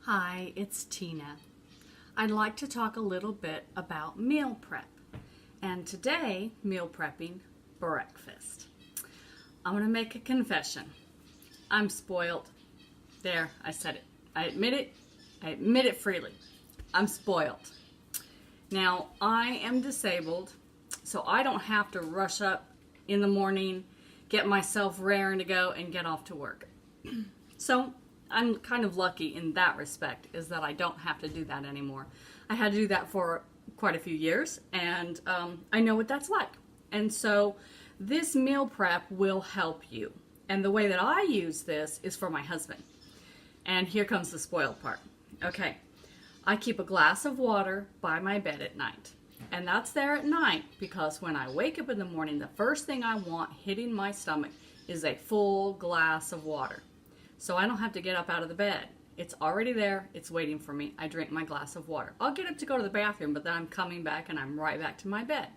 Hi, it's Tina. I'd like to talk a little bit about meal prep. And today, meal prepping breakfast. I'm going to make a confession. I'm spoiled. There, I said it. I admit it. I admit it freely. I'm spoiled. Now, I am disabled, so I don't have to rush up in the morning, get myself raring to go, and get off to work. So, I'm kind of lucky in that respect, is that I don't have to do that anymore. I had to do that for quite a few years, and I know what that's like. And so this meal prep will help you. And the way that I use this is for my husband. And here comes the spoiled part. Okay, I keep a glass of water by my bed at night. And that's there at night because when I wake up in the morning, the first thing I want hitting my stomach is a full glass of water. So I don't have to get up out of the bed. It's already there. It's waiting for me. I drink my glass of water. I'll get up to go to the bathroom, but then I'm coming back and I'm right back to my bed.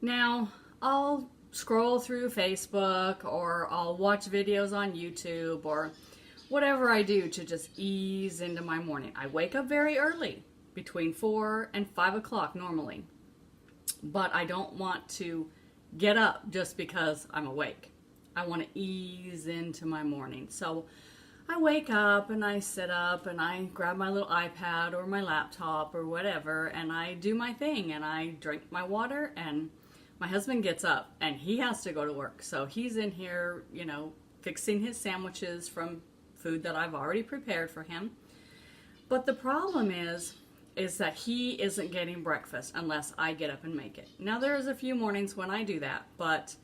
Now, I'll scroll through Facebook or I'll watch videos on YouTube or whatever I do to just ease into my morning. I wake up very early, between 4 and 5 o'clock normally. But I don't want to get up just because I'm awake. I want to ease into my morning. So I wake up and I sit up and I grab my little iPad or my laptop or whatever and I do my thing and I drink my water, and my husband gets up and he has to go to work. So he's in here, fixing his sandwiches from food that I've already prepared for him. But the problem is that he isn't getting breakfast unless I get up and make it. Now there's a few mornings when I do that, but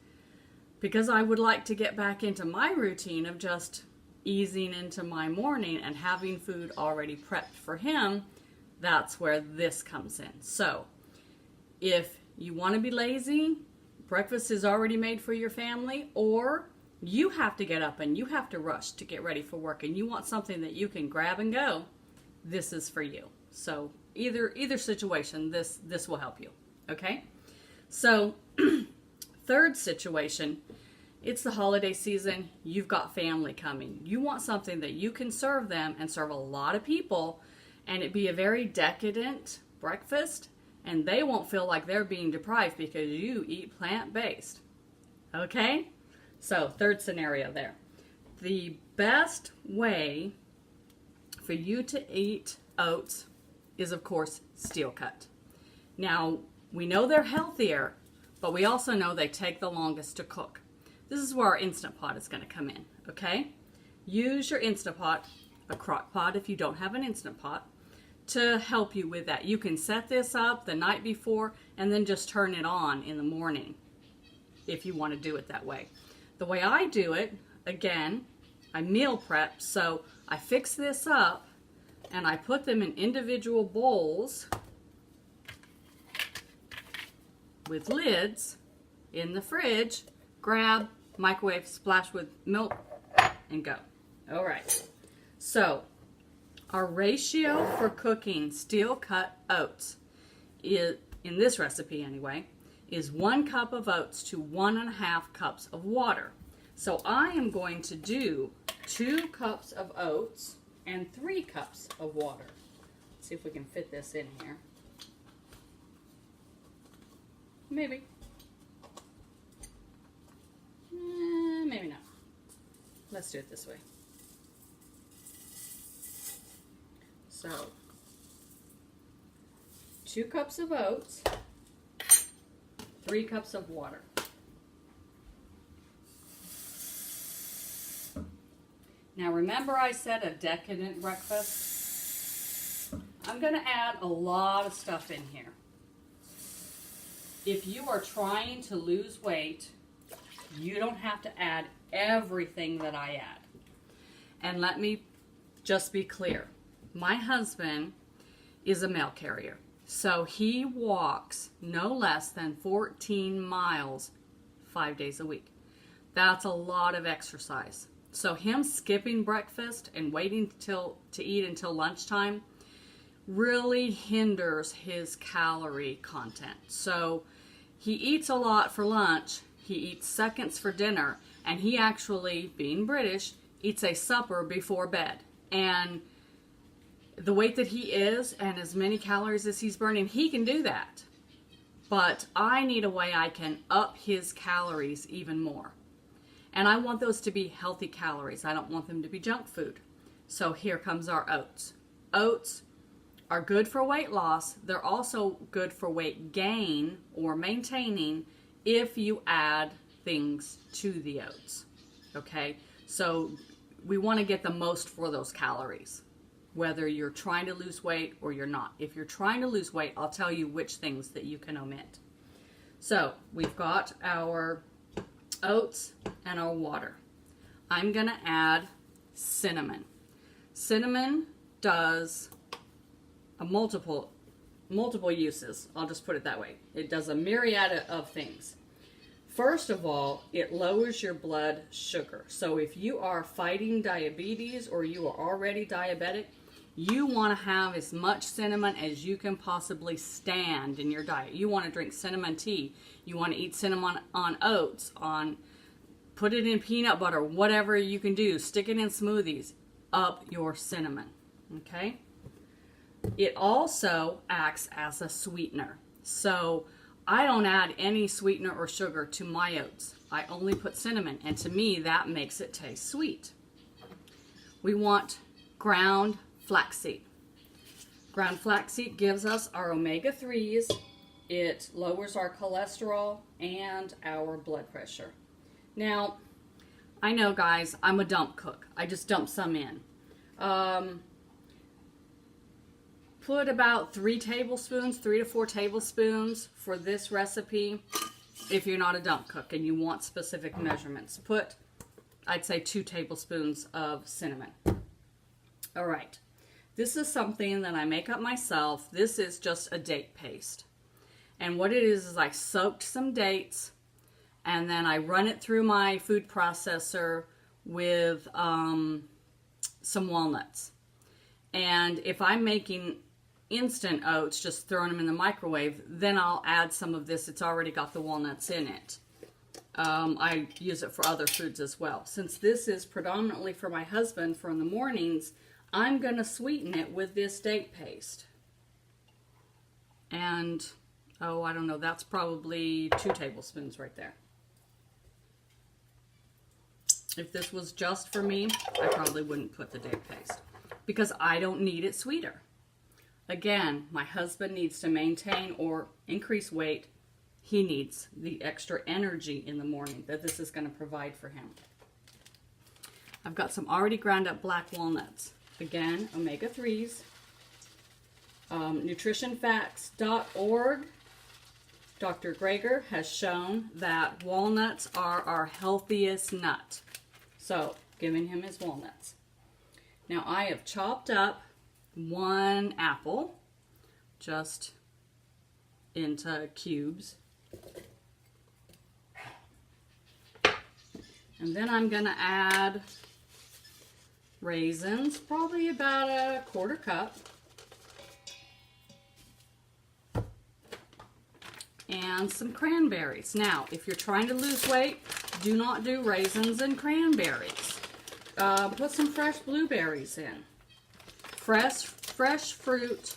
because I would like to get back into my routine of just easing into my morning and having food already prepped for him, that's where this comes in. So, if you want to be lazy, breakfast is already made for your family, or you have to get up and you have to rush to get ready for work and you want something that you can grab and go, this is for you. So, either situation, this will help you. Okay? So, third situation, it's the holiday season. You've got family coming. You want something that you can serve them and serve a lot of people, and it be a very decadent breakfast, and they won't feel like they're being deprived because you eat plant-based. Okay? So, third scenario there. The best way for you to eat oats is, of course, steel cut. Now, we know they're healthier, but we also know they take the longest to cook. This is where our Instant Pot is going to come in, okay? Use your Instant Pot, a crock pot if you don't have an Instant Pot, to help you with that. You can set this up the night before and then just turn it on in the morning if you want to do it that way. The way I do it, again, I meal prep, so I fix this up and I put them in individual bowls with lids in the fridge, grab, microwave, splash with milk, and go. All right. So, our ratio for cooking steel cut oats, is, in this recipe anyway, is 1 cup of oats to 1.5 cups of water. So, I am going to do 2 cups of oats and 3 cups of water. Let's see if we can fit this in here. Maybe. Maybe not. Let's do it this way. So, 2 cups of oats, 3 cups of water. Now remember I said a decadent breakfast? I'm going to add a lot of stuff in here. If you are trying to lose weight, you don't have to add everything that I add. And let me just be clear. My husband is a mail carrier. So he walks no less than 14 miles 5 days a week. That's a lot of exercise. So him skipping breakfast and waiting to eat until lunchtime really hinders his calorie content. So he eats a lot for lunch, he eats seconds for dinner, and he actually, being British, eats a supper before bed. And the weight that he is and as many calories as he's burning, he can do that. But I need a way I can up his calories even more. And I want those to be healthy calories. I don't want them to be junk food. So here comes our oats. Oats are good for weight loss. They're also good for weight gain or maintaining if you add things to the oats. Okay? So we want to get the most for those calories, whether you're trying to lose weight or you're not. If you're trying to lose weight, I'll tell you which things that you can omit. So we've got our oats and our water. I'm going to add cinnamon. Cinnamon does a multiple uses. I'll just put it that way. It does a myriad of things. First of all, it lowers your blood sugar. So if you are fighting diabetes or you are already diabetic, you want to have as much cinnamon as you can possibly stand in your diet. You want to drink cinnamon tea. You want to eat cinnamon on oats, put it in peanut butter, whatever you can do. Stick it in smoothies. Up your cinnamon. Okay? It also acts as a sweetener. So I don't add any sweetener or sugar to my oats. I only put cinnamon, and to me that makes it taste sweet. We want ground flaxseed. Ground flaxseed gives us our omega-3s. It lowers our cholesterol and our blood pressure. Now, I know, guys, I'm a dump cook. I just dump some in. Put about 3 to 4 tablespoons for this recipe. If you're not a dump cook and you want specific measurements, put, I'd say, 2 tablespoons of cinnamon. All right. This is something that I make up myself. This is just a date paste. And what it is I soaked some dates and then I run it through my food processor with some walnuts. And if I'm making instant oats, just throwing them in the microwave, then I'll add some of this. It's already got the walnuts in it. I use it for other foods as well. Since this is predominantly for my husband for in the mornings, I'm going to sweeten it with this date paste. And, oh, I don't know, that's probably 2 tablespoons right there. If this was just for me, I probably wouldn't put the date paste because I don't need it sweeter. Again, my husband needs to maintain or increase weight. He needs the extra energy in the morning that this is going to provide for him. I've got some already ground up black walnuts. Again, omega-3s. Nutritionfacts.org. Dr. Greger has shown that walnuts are our healthiest nut. So, giving him his walnuts. Now, I have chopped up 1 apple just into cubes. And then I'm going to add raisins, probably about a 1/4 cup. And some cranberries. Now, if you're trying to lose weight, do not do raisins and cranberries. Put some fresh blueberries in. Fresh fruit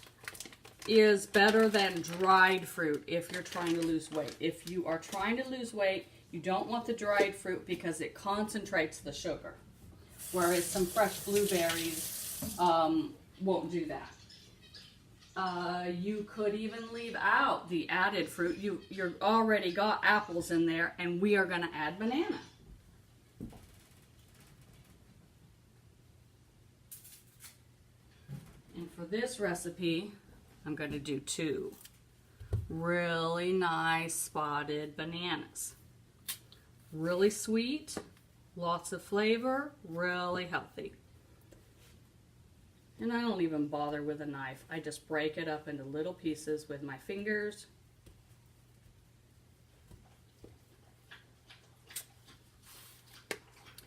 is better than dried fruit if you're trying to lose weight. If you are trying to lose weight, you don't want the dried fruit because it concentrates the sugar. Whereas some fresh blueberries won't do that. You could even leave out the added fruit. You've already got apples in there, and we are going to add banana. And for this recipe, I'm going to do 2 really nice spotted bananas. Really sweet, lots of flavor, really healthy. And I don't even bother with a knife. I just break it up into little pieces with my fingers.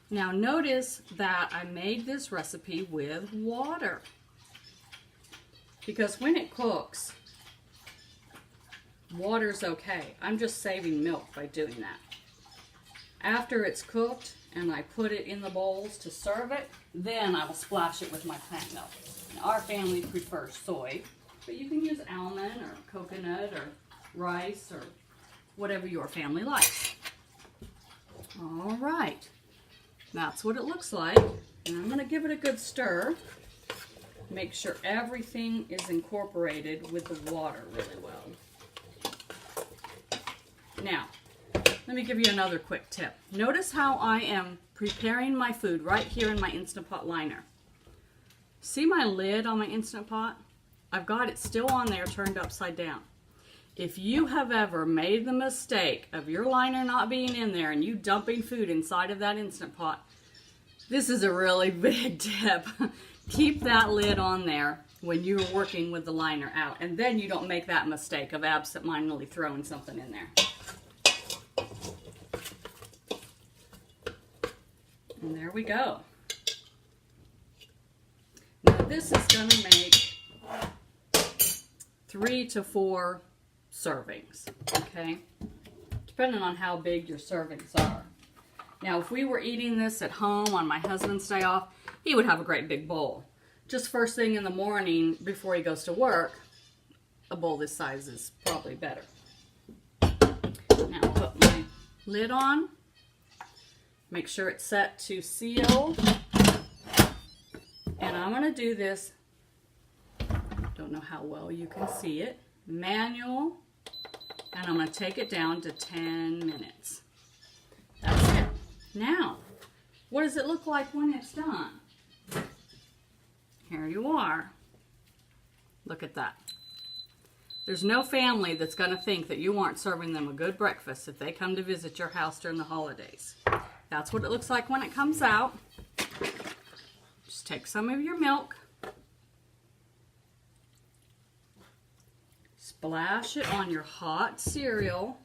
Now notice that I made this recipe with water. Because when it cooks, water's okay. I'm just saving milk by doing that. After it's cooked, and I put it in the bowls to serve it. Then I will splash it with my plant milk. Now, our family prefers soy, but you can use almond or coconut or rice or whatever your family likes. All right, that's what it looks like. And I'm going to give it a good stir. Make sure everything is incorporated with the water really well. Now, let me give you another quick tip. Notice how I am preparing my food right here in my Instant Pot liner. See my lid on my Instant Pot? I've got it still on there turned upside down. If you have ever made the mistake of your liner not being in there and you dumping food inside of that Instant Pot, this is a really big tip. Keep that lid on there when you're working with the liner out, and then you don't make that mistake of absent-mindedly throwing something in there. And there we go. Now this is going to make 3 to 4 servings, okay? Depending on how big your servings are. Now, if we were eating this at home on my husband's day off, he would have a great big bowl. Just first thing in the morning before he goes to work, a bowl this size is probably better. Now, I'll put my lid on. Make sure it's set to seal. And I'm going to do this, don't know how well you can see it, manual, and I'm going to take it down to 10 minutes. That's it. Now, what does it look like when it's done? Here you are. Look at that. There's no family that's going to think that you aren't serving them a good breakfast if they come to visit your house during the holidays. That's what it looks like when it comes out. Just take some of your milk, splash it on your hot cereal,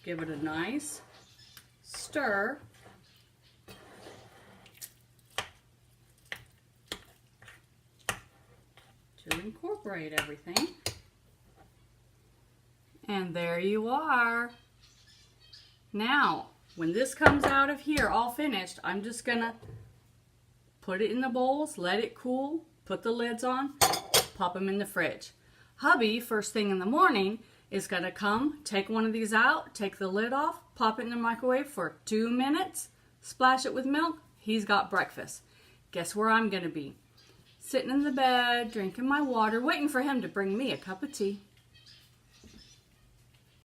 give it a nice stir, to incorporate everything. And there you are. Now, when this comes out of here all finished, I'm just gonna put it in the bowls, let it cool, put the lids on, pop them in the fridge. Hubby, first thing in the morning, is gonna come, take one of these out, take the lid off, pop it in the microwave for 2 minutes, splash it with milk, he's got breakfast. Guess where I'm gonna be? Sitting in the bed, drinking my water, waiting for him to bring me a cup of tea.